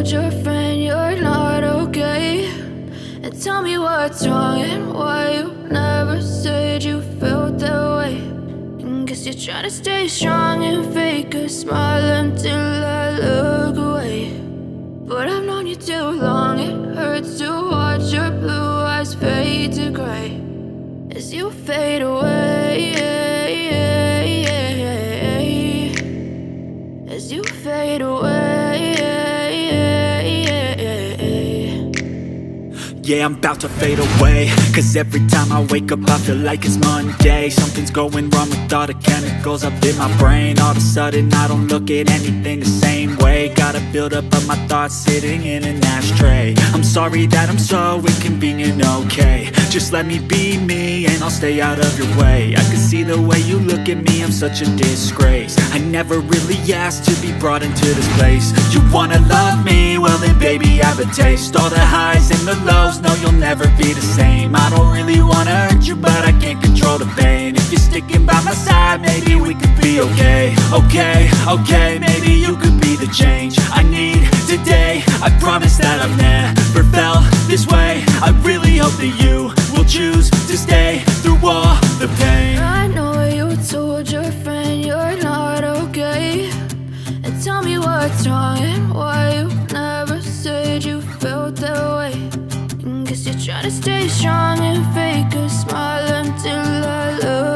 told your friend you're not okay? And tell me what's wrong and why you never said you felt that way. And guess you're trying to stay strong and fake a smile until I look away. But I've known you too long, it hurts to watch your blue eyes fade to gray as you fade away, as you fade away. Yeah, I'm about to fade away, cause every time I wake up I feel like it's Monday. Something's going wrong with all the chemicals up in my brain. All of a sudden I don't look at anything the same way. Got a buildup of my thoughts sitting in an ashtray. I'm sorry that I'm so inconvenient, okay? Just let me be me and I'll stay out of your way. I can see the way you look at me, I'm such a disgrace. I never really asked to be brought into this place. You wanna love me? Well then baby have a taste. All the highs and the lows, no you'll never be the same. I don't really wanna hurt you but I can't control the pain. If you're sticking by my side maybe we could be okay. Okay, maybe you could be the change I need today. I promise that I've never felt this way. I really hope that you will choose to stay through all the pain. I know you told your friend you're not okay. And tell me what's wrong and why you never said you felt that way. And guess you're trying to stay strong and fake a smile until I look